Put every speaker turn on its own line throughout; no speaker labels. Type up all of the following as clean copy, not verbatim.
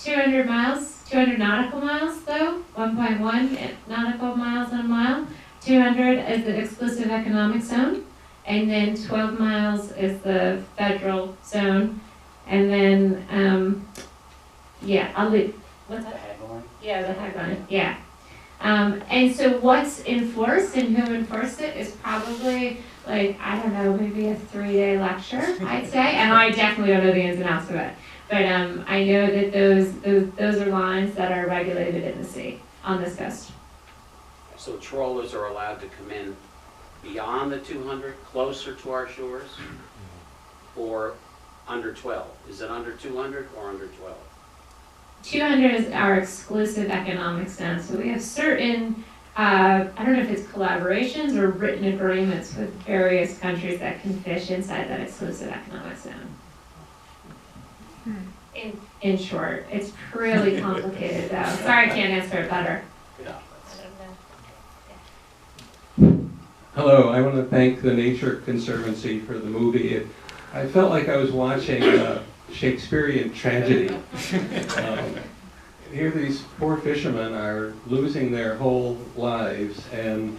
200 miles, 200 nautical miles though, 1.1 nautical miles in a mile. 200 is the exclusive economic zone, and then 12 miles is the federal zone. And then, yeah, I'll leave. What's that?
The Hagline?
Yeah, the Hagline, yeah. And so what's enforced and who enforced it is probably, like, I don't know, maybe a 3-day lecture, I'd say. And I definitely don't know the ins and outs of it. But I know that those are lines that are regulated in the sea on this coast.
So trawlers are allowed to come in beyond the 200, closer to our shores, or under 12? Is it under 200 or under 12?
200 is our exclusive economic zone. So we have certain, I don't know if it's collaborations or written agreements with various countries that can fish inside that exclusive economic zone. In short, it's really complicated though. Sorry, I can't answer it better.
Yeah.
Hello, I want to thank the Nature Conservancy for the movie. I felt like I was watching a Shakespearean tragedy. Here these poor fishermen are losing their whole lives, and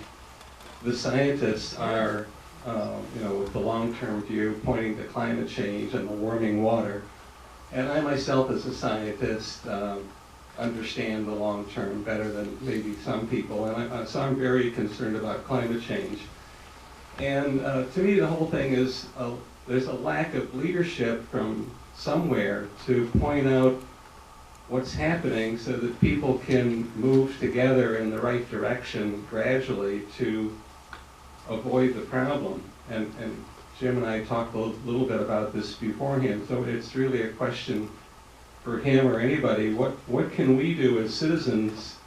the scientists are, with the long-term view, pointing to climate change and the warming water. And I myself, as a scientist, understand the long term better than maybe some people, and so I'm very concerned about climate change. And to me, the whole thing is there's a lack of leadership from somewhere to point out what's happening so that people can move together in the right direction gradually to avoid the problem. And Jim and I talked a little bit about this beforehand, so it's really a question for him or anybody. What can we do as citizens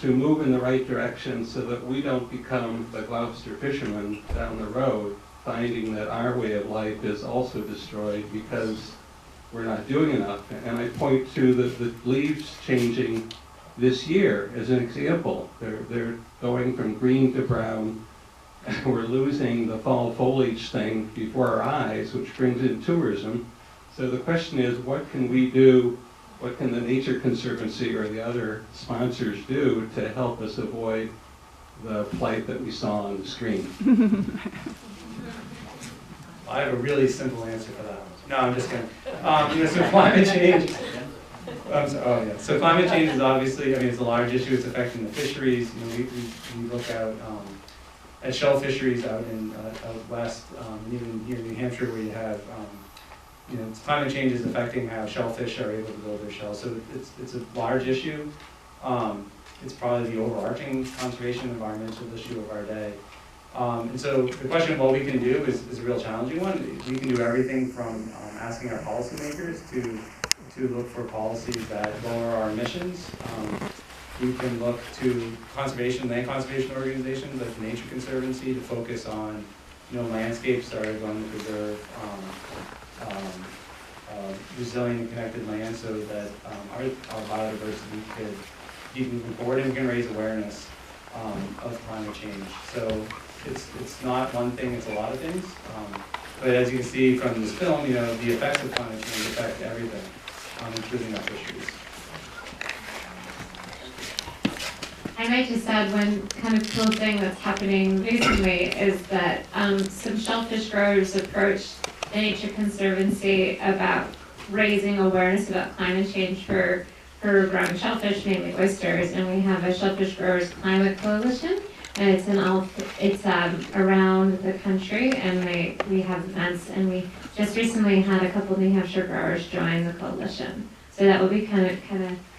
to move in the right direction so that we don't become the Gloucester fishermen down the road, finding that our way of life is also destroyed because we're not doing enough? And I point to the leaves changing this year as an example. They're going from green to brown. We're losing the fall foliage thing before our eyes, which brings in tourism. So the question is, what can we do, what can the Nature Conservancy or the other sponsors do to help us avoid the plight that we saw on the screen?
I have a really simple answer for that. No, I'm just kidding. So climate change. So climate change is obviously, it's a large issue. It's affecting the fisheries. We look at shell fisheries out west, even here in New Hampshire, where you have, climate change is affecting how shellfish are able to build their shells. So it's a large issue. It's probably the overarching conservation environmental issue of our day. And so the question of what we can do is a real challenging one. We can do everything from asking our policymakers to look for policies that lower our emissions. We can look to land conservation organizations like the Nature Conservancy to focus on landscapes that are going to preserve resilient and connected land so that our biodiversity could keep moving forward, and we can raise awareness of climate change. So it's not one thing, it's a lot of things. But as you can see from this film, the effects of climate change affect everything, including our fisheries.
I might just add one kind of cool thing that's happening recently is that some shellfish growers approached the Nature Conservancy about raising awareness about climate change for growing shellfish, mainly oysters, and we have a Shellfish Growers Climate Coalition, and it's around the country, and we have events, and we just recently had a couple of New Hampshire growers join the coalition, so that will be kind of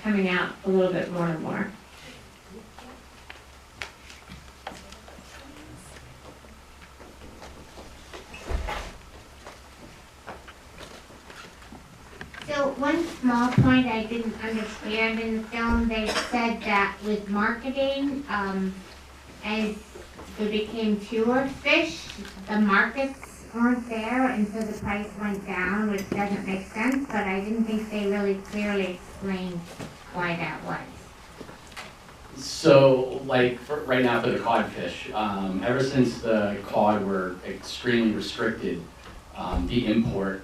coming out a little bit more and more.
So one small point I didn't understand in the film, they said that with marketing, as there became fewer fish, the markets weren't there, and so the price went down, which doesn't make sense, but I didn't think they really clearly explained why that was.
So, right now for the codfish, ever since the cod were extremely restricted, the import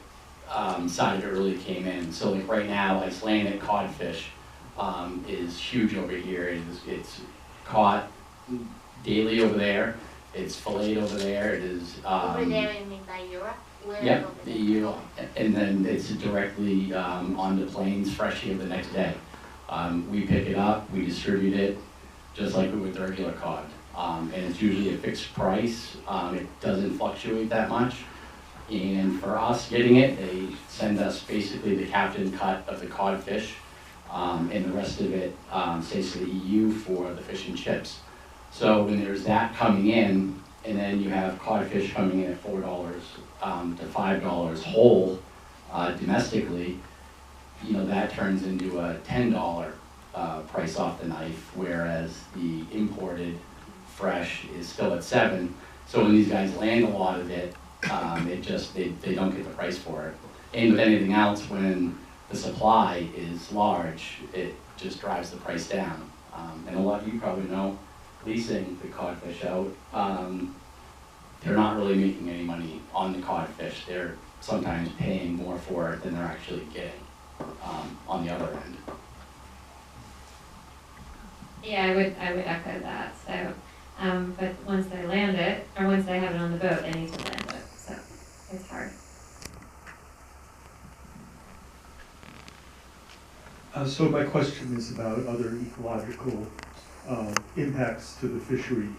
side of it really came in. So like right now, Icelandic codfish is huge over here. It's caught daily over there. It's filleted over there. It is.
Over there, you mean by Europe? Where
Yep,
over
the
there?
EU, and then it's directly on the planes, fresh here the next day. We pick it up, we distribute it, just like we would the regular cod. And it's usually a fixed price. It doesn't fluctuate that much. And for us getting it, they send us basically the captain cut of the codfish, and the rest of it stays to the EU for the fish and chips. So when there's that coming in, and then you have codfish coming in at $4 to $5 whole domestically, you know, that turns into a $10 price off the knife, whereas the imported fresh is still at $7. So when these guys land a lot of it, they don't get the price for it. And with anything else, when the supply is large, it just drives the price down. And a lot of you probably know, leasing the codfish out, they're not really making any money on the codfish. They're sometimes paying more for it than they're actually getting on the other end.
Yeah, I would echo that. So, but once they land it, or once they have it on the boat, they need to land it. So it's hard.
So my question is about other ecological impacts to the fishery.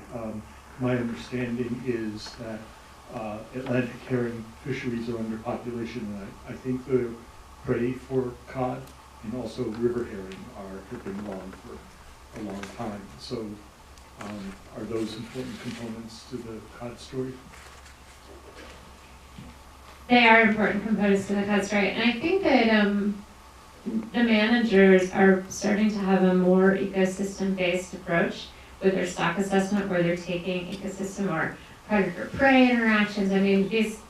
My understanding is that Atlantic herring fisheries are under population, and I think the prey for cod and also river herring have been gone for a long time. So are those important components to the cod story?
They are important components to the cod story, and I think that the managers are starting to have a more ecosystem-based approach with their stock assessment, where they're taking ecosystem or predator-prey interactions. I mean, these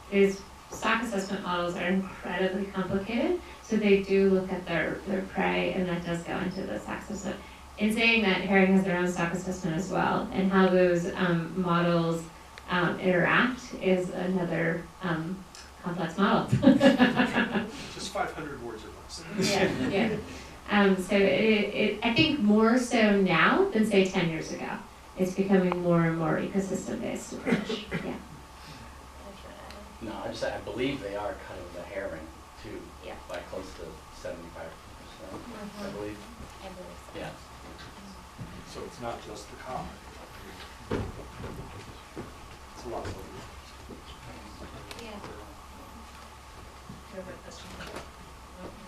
stock assessment models are incredibly complicated, so they do look at their prey, and that does go into the stock assessment. In saying that, herring has their own stock assessment as well, and how those models interact is another complex model.
Just 500 words or less.
Yeah. So I think more so now than say 10 years ago. It's becoming more and more ecosystem-based approach. Yeah.
No, I believe they are kind of the herring too,
Yeah.
by close to 75%, I believe. Yeah.
So it's not just the cod. It's a lot of other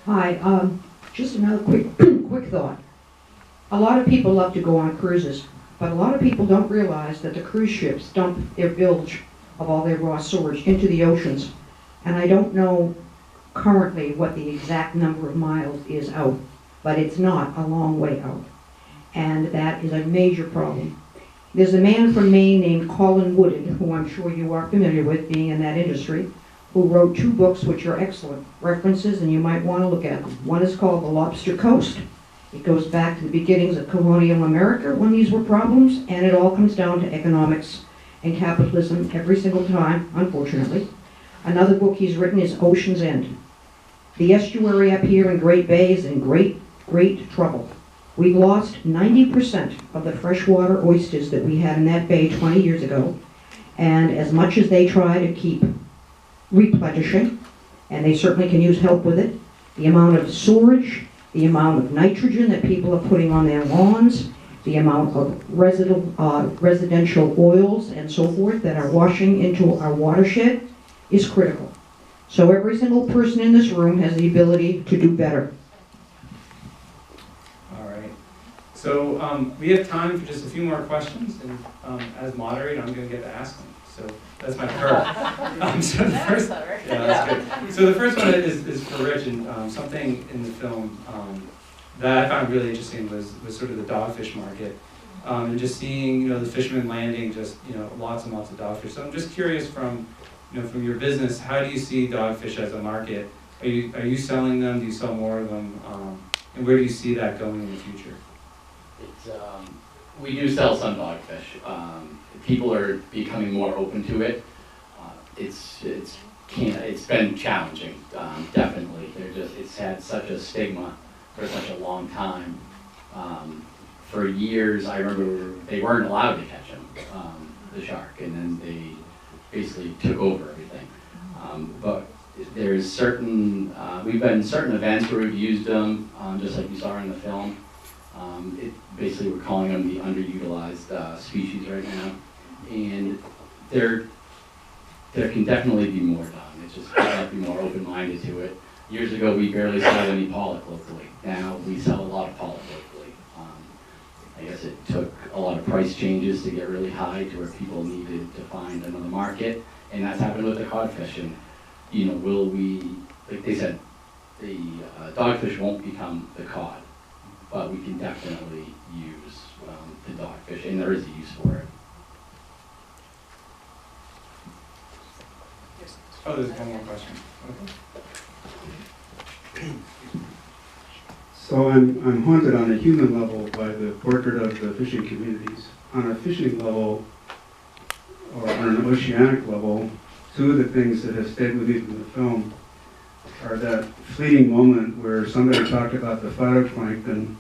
Hi, just another quick thought. A lot of people love to go on cruises, but a lot of people don't realize that the cruise ships dump their bilge of all their raw sewage into the oceans. And I don't know currently what the exact number of miles is out, but it's not a long way out. And that is a major problem. There's a man from Maine named Colin Wooden, who I'm sure you are familiar with, being in that industry, who wrote 2 books which are excellent references, and you might want to look at them. One is called The Lobster Coast. It goes back to the beginnings of colonial America when these were problems, and it all comes down to economics and capitalism every single time, unfortunately. Another book he's written is Ocean's End. The estuary up here in Great Bay is in great trouble. We've lost 90% of the freshwater oysters that we had in that bay 20 years ago, and as much as they try to keep replenishing, and they certainly can use help with it, the amount of sewage, the amount of nitrogen that people are putting on their lawns, the amount of residential oils and so forth that are washing into our watershed is critical. So every single person in this room has the ability to do better.
All right. So we have time for just a few more questions, and as moderator, I'm going to get to ask them. So that's my first. So the first, yeah, that's good. So the first one is for Rich, and something in the film that I found really interesting was sort of the dogfish market, and just seeing the fishermen landing just lots and lots of dogfish. So I'm just curious from from your business, how do you see dogfish as a market? Are you selling them? Do you sell more of them? And where do you see that going in the future?
We do sell some dogfish. People are becoming more open to it. It's it's been challenging, definitely. It's had such a stigma for such a long time. For years, I remember they weren't allowed to catch them, the shark, and then they basically took over everything. But there's certain, we've been in certain events where we've used them, just like you saw in the film. Basically, we're calling them the underutilized species right now. And there can definitely be more done. It's just we have to be more open-minded to it. Years ago, we barely sold any pollock locally. Now we sell a lot of pollock locally. I guess it took a lot of price changes to get really high to where people needed to find another market, and that's happened with the codfish. And you know, will we, like they said, the dogfish won't become the cod, but we can definitely use the dogfish, and there is a use for it.
Oh, there's one more question. Okay.
So I'm haunted on a human level by the portrait of the fishing communities. On a fishing level, or on an oceanic level, two of the things that have stayed with me from the film are that fleeting moment where somebody talked about the phytoplankton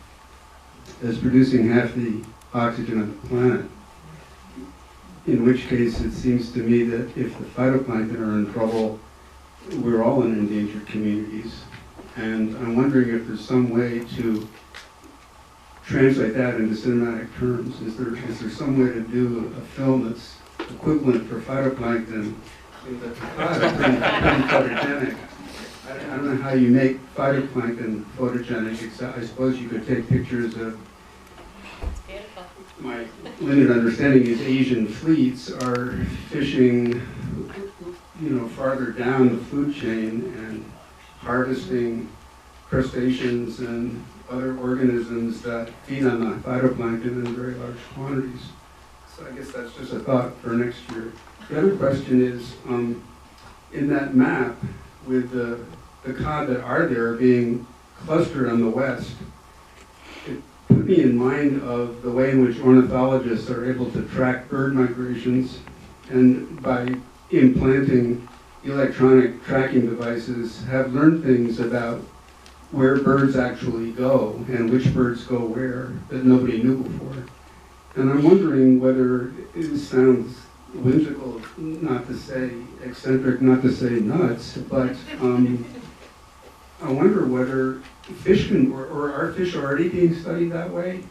as producing half the oxygen on the planet. In which case, it seems to me that if the phytoplankton are in trouble, we're all in endangered communities. And I'm wondering if there's some way to translate that into cinematic terms. Is there some way to do a film that's equivalent for phytoplankton that's pretty photogenic? I don't know how you make phytoplankton photogenic, except I suppose you could take pictures of, my limited understanding is Asian fleets are fishing, you know, farther down the food chain and harvesting crustaceans and other organisms that feed on the phytoplankton in very large quantities. So I guess that's just a thought for next year. The other question is, in that map with the cod that are there being clustered on the west, it put me in mind of the way in which ornithologists are able to track bird migrations, and by implanting electronic tracking devices have learned things about where birds actually go and which birds go where that nobody knew before. And I'm wondering whether it sounds whimsical, not to say eccentric, not to say nuts, but I wonder whether fish can, or are fish already being studied that way?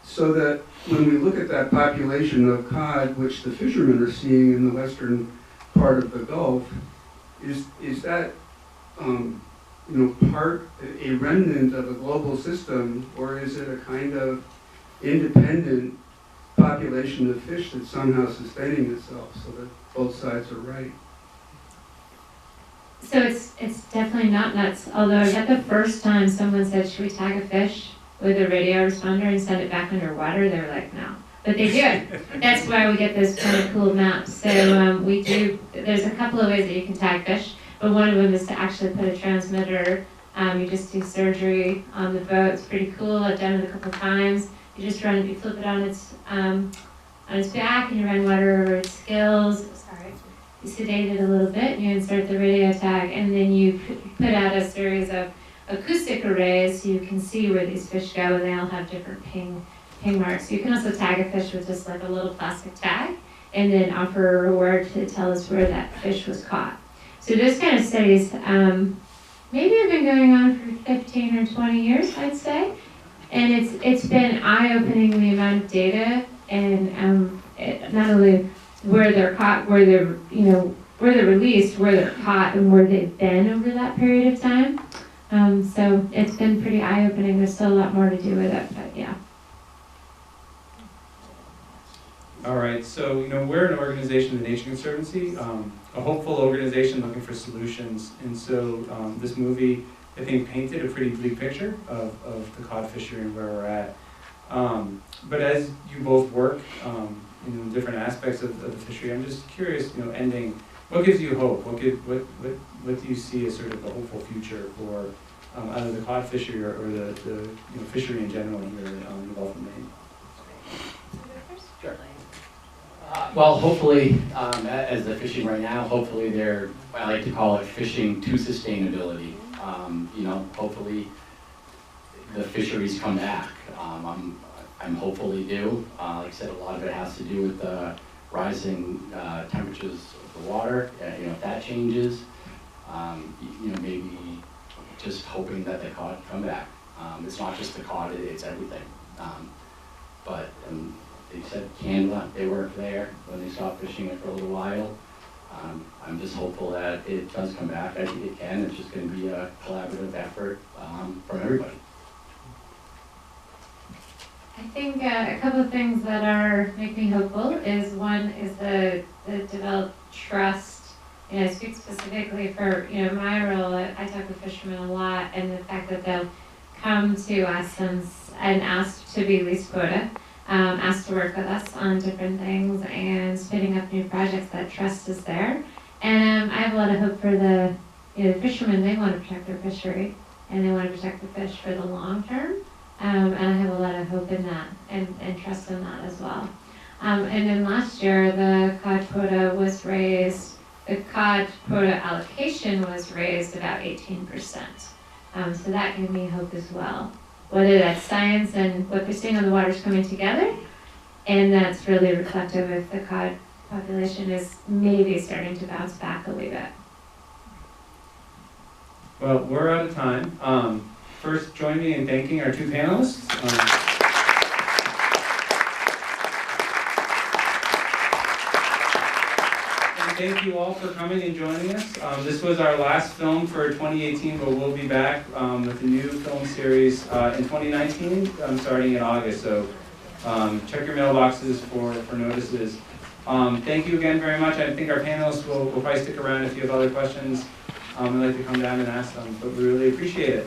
So that when we look at that population of cod, which the fishermen are seeing in the western part of the Gulf, is that part, a remnant of a global system, or is it a kind of independent population of fish that's somehow sustaining itself so that both sides are right?
So it's definitely not nuts, although I got the first time someone said, should we tag a fish with a radio responder and send it back underwater? They were like, no. But they do it. That's why we get those kind of cool maps. So we do, there's a couple of ways that you can tag fish, but one of them is to actually put a transmitter. You just do surgery on the boat. It's pretty cool. I've done it a couple of times. You just run, you flip it on its back and you run water over its gills. Sorry. You sedate it a little bit, you insert the radio tag, and then you put out a series of acoustic arrays so you can see where these fish go, and they all have different ping marks. You can also tag a fish with just like a little plastic tag, and then offer a reward to tell us where that fish was caught. So those kind of studies maybe have been going on for 15 or 20 years, I'd say, and it's been eye-opening the amount of data, and not only where they're caught, where they're released, where they're caught, and where they've been over that period of time. So it's been pretty eye-opening. There's still a lot more to do with it, but yeah.
All right, so we're an organization, the Nature Conservancy, a hopeful organization looking for solutions. And so this movie, I think, painted a pretty bleak picture of the cod fishery and where we're at. But as you both work in different aspects of the fishery, I'm just curious, ending, what gives you hope? What do you see as sort of the hopeful future for either the cod fishery or the fishery in general here in the Gulf of Maine?
Sure. Well, hopefully, as they're fishing right now, hopefully they're, I like to call it fishing to sustainability. You know, hopefully the fisheries come back. I'm hopeful they do. Like I said, a lot of it has to do with the rising temperatures of the water. You know, if that changes, you know, maybe just hoping that the cod come back. It's not just the cod, it's everything. But they said Canada, they weren't there when they stopped fishing it for a little while. I'm just hopeful that it does come back. I think it can. It's just going to be a collaborative effort from everybody.
I think a couple of things that are make me hopeful is one is the developed trust. You know, I speak specifically for my role. I talk with fishermen a lot, and the fact that they'll come to us and ask to be lease quota, asked to work with us on different things and spinning up new projects. That trust is there, and I have a lot of hope for the fishermen. They want to protect their fishery, and they want to protect the fish for the long term. And I have a lot of hope in that and trust in that as well. And then last year, the cod quota was raised. The cod quota allocation was raised about 18%. So that gave me hope as well. Whether that's science and what they're seeing on the waters coming together, and that's really reflective of the cod population is maybe starting to bounce back a little bit.
Well, we're out of time. First, join me in thanking our two panelists. And thank you all for coming and joining us. This was our last film for 2018, but we'll be back with a new film series in 2019, starting in August. So check your mailboxes for notices. Thank you again very much. I think our panelists will probably stick around if you have other questions. I'd like to come down and ask them, but we really appreciate it.